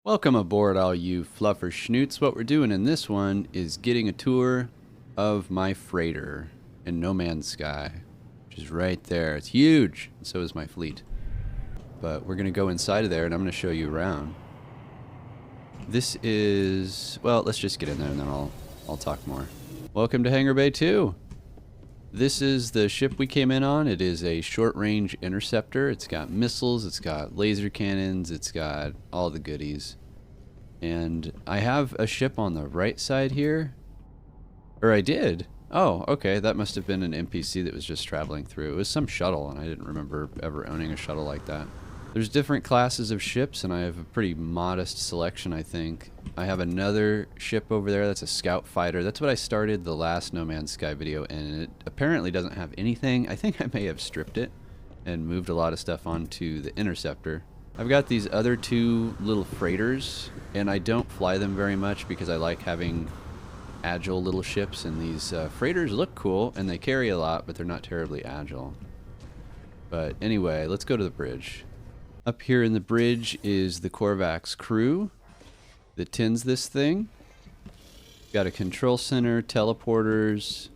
Welcome aboard, all you fluffer schnoots. What we're doing in this one is getting a tour of my freighter in No Man's Sky, which is right there. It's huge, and so is my fleet. But we're going to go inside of there, and I'm going to show you around. This is... well, let's just get in there, and then I'll talk more. Welcome to Hangar Bay 2. This is the ship we came in on. It is a short-range interceptor. It's got missiles, it's got laser cannons, it's got all the goodies. And I have a ship on the right side here. Or I did. Oh, okay. That must have been an NPC that was just traveling through. It was some shuttle, and I didn't remember ever owning a shuttle like that. There's different classes of ships, and I have a pretty modest selection, I think. I have another ship over there that's a scout fighter. That's what I started the last No Man's Sky video, and it apparently doesn't have anything. I think I may have stripped it and moved a lot of stuff onto the Interceptor. I've got these other two little freighters, and I don't fly them very much because I like having agile little ships, and these freighters look cool, and they carry a lot, but they're not terribly agile. But anyway, let's go to the bridge. Up here in the bridge is the Korvax crew that tends this thing. Got a control center, teleporters.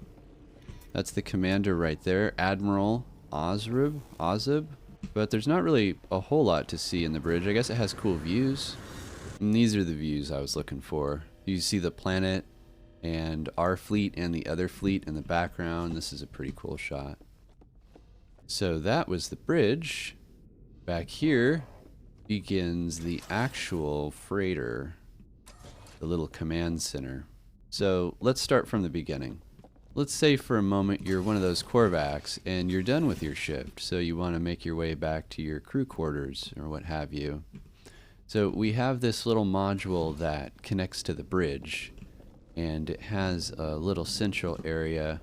That's the commander right there, Admiral Ozib. But there's not really a whole lot to see in the bridge. I guess it has cool views. And these are the views I was looking for. You see the planet and our fleet and the other fleet in the background. This is a pretty cool shot. So that was the bridge. Back here begins the actual freighter, the little command center. So let's start from the beginning. Let's say for a moment you're one of those Korvax and you're done with your shift, so you want to make your way back to your crew quarters or what have you. So we have this little module that connects to the bridge, and it has a little central area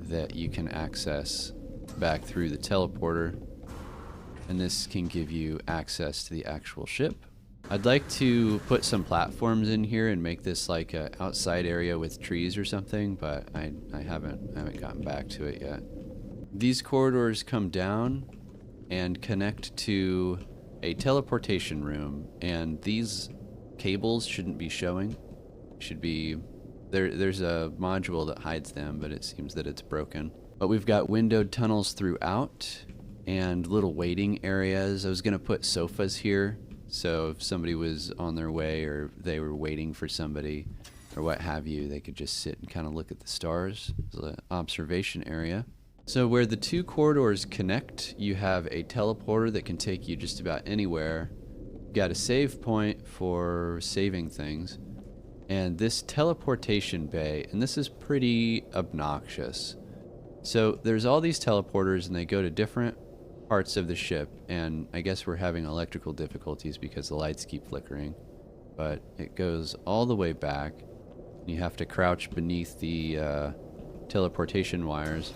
that you can access back through the teleporter. And this can give you access to the actual ship. I'd like to put some platforms in here and make this like an outside area with trees or something, but I haven't gotten back to it yet. These corridors come down and connect to a teleportation room, and these cables shouldn't be showing. Should be there's a module that hides them, but it seems that it's broken. But we've got windowed tunnels throughout and little waiting areas. I was going to put sofas here, so if somebody was on their way or they were waiting for somebody or what have you, they could just sit and kind of look at the stars. It's an observation area. So where the two corridors connect, you have a teleporter that can take you just about anywhere. You've got a save point for saving things. And this teleportation bay, and this is pretty obnoxious. So there's all these teleporters, and they go to different parts of the ship, and I guess we're having electrical difficulties because the lights keep flickering. But it goes all the way back. You have to crouch beneath the teleportation wires.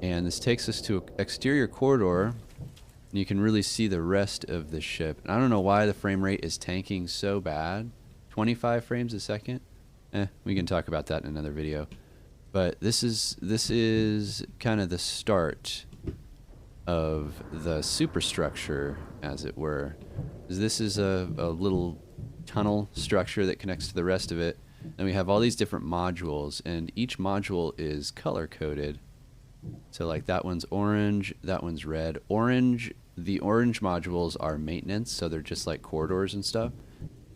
And this takes us to an exterior corridor, and you can really see the rest of the ship. And I don't know why the frame rate is tanking so bad. 25 frames a second? We can talk about that in another video. But this is kind of the start of the superstructure, as it were. This is a little tunnel structure that connects to the rest of it. And we have all these different modules, and each module is color-coded. So like that one's orange, that one's red. The orange modules are maintenance, so they're just like corridors and stuff.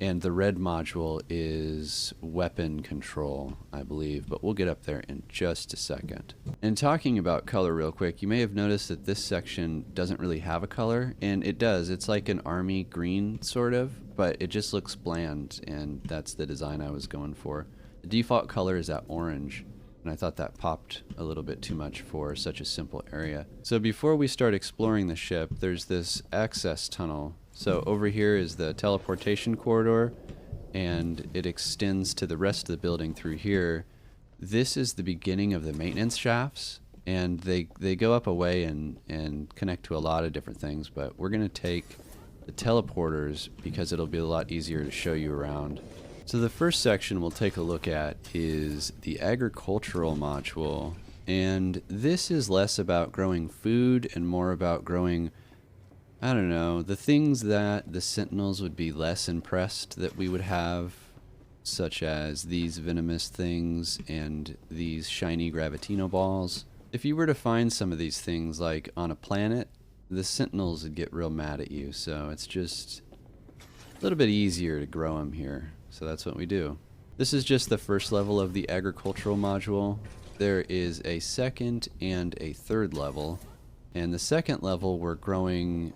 And the red module is weapon control, I believe, but we'll get up there in just a second. And talking about color real quick, you may have noticed that this section doesn't really have a color, and it does. It's like an army green, sort of, but it just looks bland, and that's the design I was going for. The default color is that orange, and I thought that popped a little bit too much for such a simple area. So before we start exploring the ship, there's this access tunnel. So over here is the teleportation corridor, and it extends to the rest of the building through here. This is the beginning of the maintenance shafts, and they go up a way and connect to a lot of different things, but we're going to take the teleporters because it'll be a lot easier to show you around. So the first section we'll take a look at is the agricultural module, and this is less about growing food and more about growing I don't know, the things that the Sentinels would be less impressed that we would have, such as these venomous things and these shiny Gravitino balls. If you were to find some of these things like on a planet, the Sentinels would get real mad at you, so it's just a little bit easier to grow them here. So that's what we do. This is just the first level of the agricultural module. There is a second and a third level. And the second level we're growing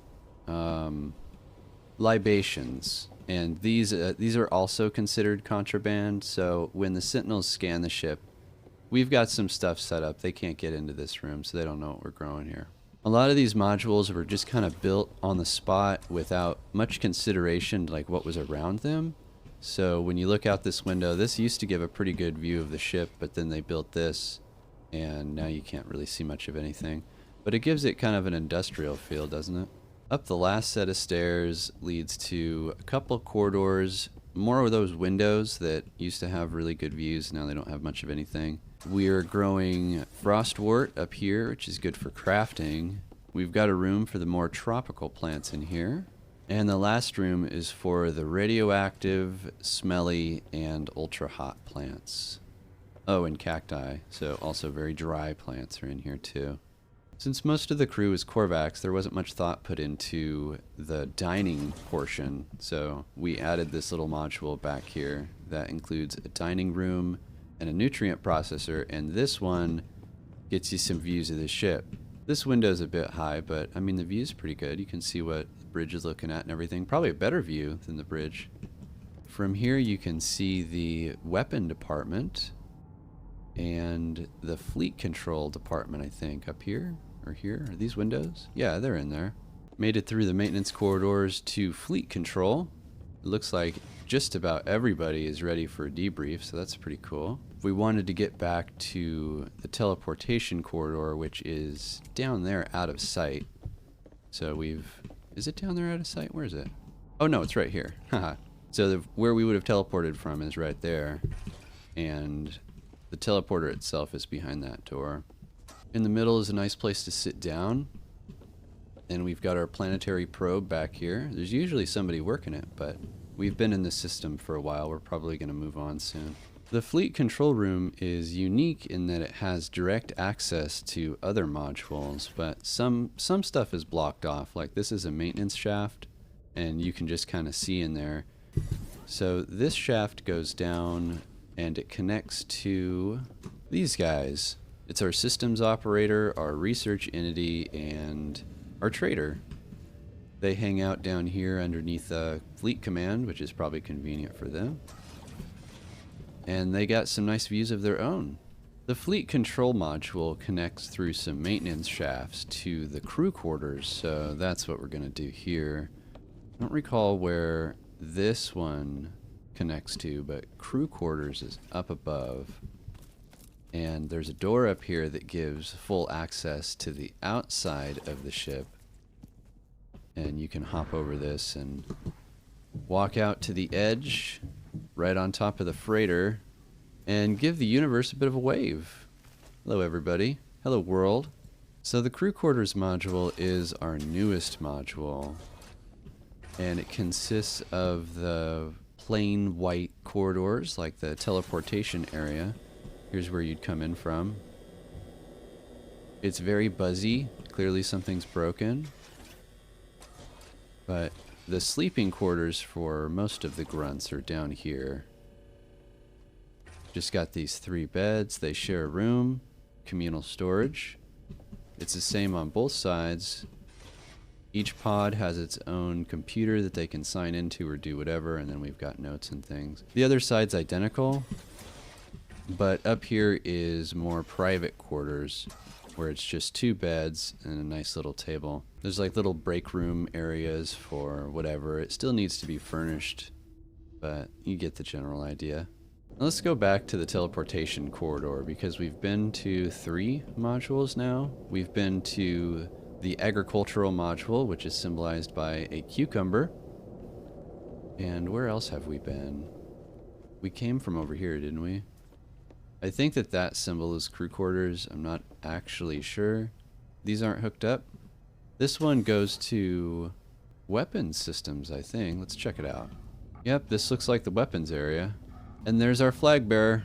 libations. And these are also considered contraband, so when the Sentinels scan the ship, we've got some stuff set up. They can't get into this room, so they don't know what we're growing here. A lot of these modules were just kind of built on the spot without much consideration like what was around them. So when you look out this window, this used to give a pretty good view of the ship, but then they built this, and now you can't really see much of anything. But it gives it kind of an industrial feel, doesn't it? Up the last set of stairs leads to a couple corridors, more of those windows that used to have really good views. Now they don't have much of anything. We're growing frostwort up here, which is good for crafting. We've got a room for the more tropical plants in here. And the last room is for the radioactive, smelly, and ultra hot plants. Oh, and cacti, so also very dry plants are in here too. Since most of the crew is Korvax, there wasn't much thought put into the dining portion, so we added this little module back here that includes a dining room and a nutrient processor, and this one gets you some views of the ship. This window's a bit high, but I mean the view's pretty good. You can see what the bridge is looking at and everything. Probably a better view than the bridge. From here you can see the weapon department and the fleet control department, I think, up here or here. Are these windows? Yeah, they're in there. Made it through the maintenance corridors to fleet control. It looks like just about everybody is ready for a debrief, so that's pretty cool. We wanted to get back to the teleportation corridor, which is down there out of sight. So is it down there out of sight? Where is it? Oh no, it's right here. Haha. So where we would have teleported from is right there. And the teleporter itself is behind that door. In the middle is a nice place to sit down. And we've got our planetary probe back here. There's usually somebody working it, but we've been in this system for a while. We're probably going to move on soon. The fleet control room is unique in that it has direct access to other modules, but some stuff is blocked off. Like this is a maintenance shaft, and you can just kind of see in there. So this shaft goes down, and it connects to these guys. It's our systems operator, our research entity, and our trader. They hang out down here underneath fleet command, which is probably convenient for them. And they got some nice views of their own. The fleet control module connects through some maintenance shafts to the crew quarters, so that's what we're going to do here. I don't recall where this one connects to, but crew quarters is up above. And there's a door up here that gives full access to the outside of the ship. And you can hop over this and walk out to the edge, right on top of the freighter, and give the universe a bit of a wave. Hello everybody. Hello world. So the crew quarters module is our newest module, and it consists of the plain white corridors like the teleportation area. Here's where you'd come in from. It's very buzzy. Clearly something's broken. But the sleeping quarters for most of the grunts are down here. Just got these 3 beds. They share a room, communal storage. It's the same on both sides. Each pod has its own computer that they can sign into or do whatever, and then we've got notes and things. The other side's identical, but up here is more private quarters where it's just 2 beds and a nice little table. There's like little break room areas for whatever. It still needs to be furnished, but you get the general idea. Now let's go back to the teleportation corridor because we've been to 3 modules now. We've been to the agricultural module, which is symbolized by a cucumber. And where else have we been? We came from over here, didn't we? I think that symbol is crew quarters. I'm not actually sure. These aren't hooked up. This one goes to weapons systems, I think. Let's check it out. Yep, this looks like the weapons area. And there's our flag bearer.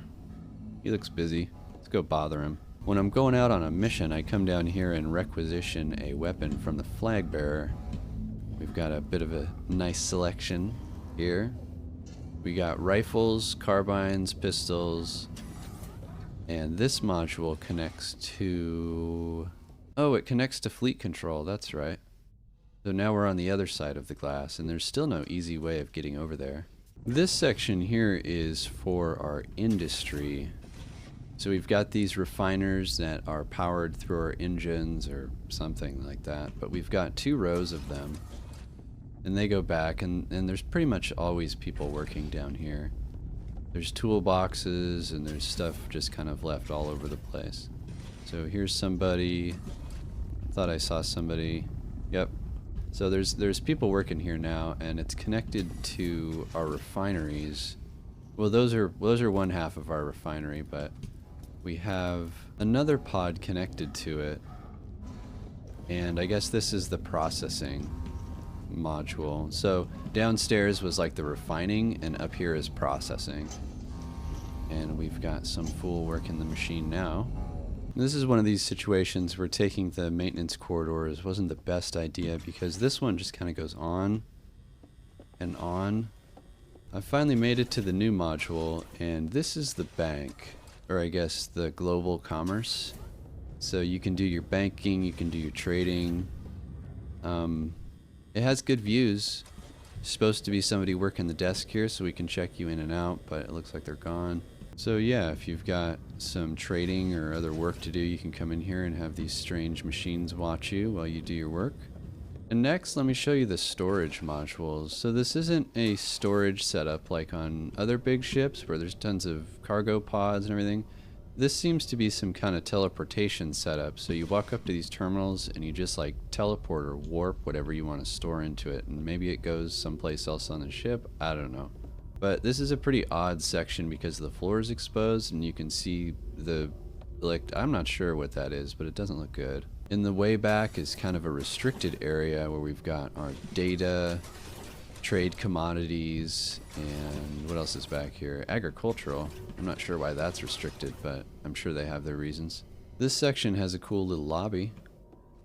He looks busy. Let's go bother him. When I'm going out on a mission, I come down here and requisition a weapon from the flag bearer. We've got a bit of a nice selection here. We got rifles, carbines, pistols, and this module connects to... Oh, it connects to fleet control, that's right. So now we're on the other side of the glass, and there's still no easy way of getting over there. This section here is for our industry. So we've got these refiners that are powered through our engines or something like that, but we've got 2 rows of them. And they go back, and there's pretty much always people working down here. There's toolboxes, and there's stuff just kind of left all over the place. So here's somebody. Thought I saw somebody. Yep. So there's people working here now, and it's connected to our refineries. Well, those are one half of our refinery, but we have another pod connected to it. And I guess this is the processing module. So downstairs was like the refining, and up here is processing. And we've got some fool working the machine now. This is one of these situations where taking the maintenance corridors wasn't the best idea, because this one just kind of goes on and on. I finally made it to the new module, and this is the bank, or I guess the global commerce. So you can do your banking, you can do your trading. It has good views. Supposed to be somebody working the desk here so we can check you in and out, but it looks like they're gone. So yeah, if you've got some trading or other work to do, you can come in here and have these strange machines watch you while you do your work. And next, let me show you the storage modules. So this isn't a storage setup like on other big ships where there's tons of cargo pods and everything. This seems to be some kind of teleportation setup. So you walk up to these terminals and you just like teleport or warp whatever you want to store into it. And maybe it goes someplace else on the ship. I don't know. But this is a pretty odd section because the floor is exposed and you can see the, like, I'm not sure what that is, but it doesn't look good. In the way back is kind of a restricted area where we've got our data, trade commodities, and what else is back here? Agricultural. I'm not sure why that's restricted, but I'm sure they have their reasons. This section has a cool little lobby,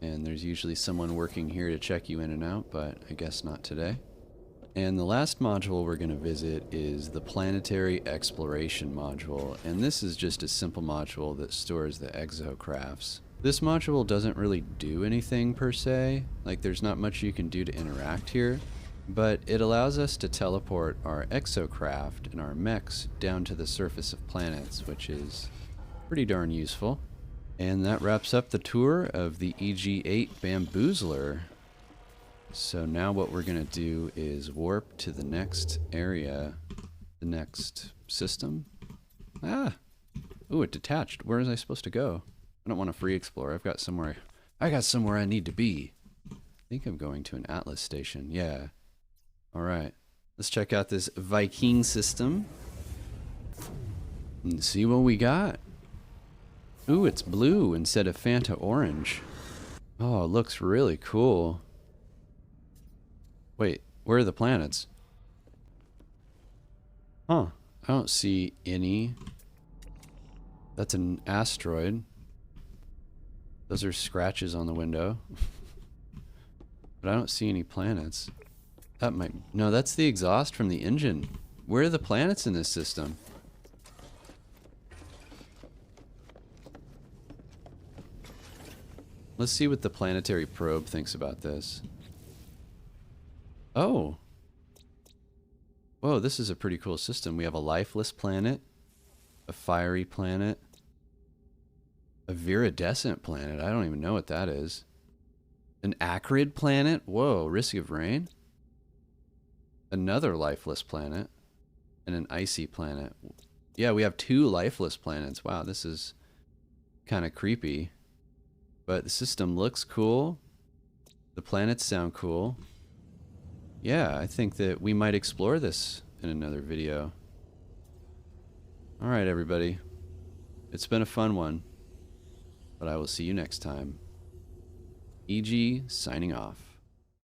and there's usually someone working here to check you in and out, but I guess not today. And the last module we're going to visit is the Planetary Exploration module, and this is just a simple module that stores the exocrafts. This module doesn't really do anything per se, like there's not much you can do to interact here, but it allows us to teleport our exocraft and our mechs down to the surface of planets, which is pretty darn useful. And that wraps up the tour of the Egee-8 Bamboozler. So now what we're going to do is warp to the next area, the next system. Ah! Ooh, it detached. Where was I supposed to go? I don't want to free explore. I got somewhere I need to be. I think I'm going to an Atlas station. Yeah. Alright. Let's check out this Viking system and see what we got. Ooh, it's blue instead of Fanta orange. Oh, it looks really cool. Wait, where are the planets? Huh. I don't see any. That's an asteroid. Those are scratches on the window. But I don't see any planets. That might... No, that's the exhaust from the engine. Where are the planets in this system? Let's see what the planetary probe thinks about this. Oh. Whoa, this is a pretty cool system. We have a lifeless planet, a fiery planet, a viridescent planet. I don't even know what that is. An acrid planet? Whoa, risk of rain? Another lifeless planet, and an icy planet. Yeah, we have 2 lifeless planets. Wow, this is kind of creepy. But the system looks cool. The planets sound cool. Yeah, I think that we might explore this in another video. Alright, everybody. It's been a fun one. But I will see you next time. Egee signing off.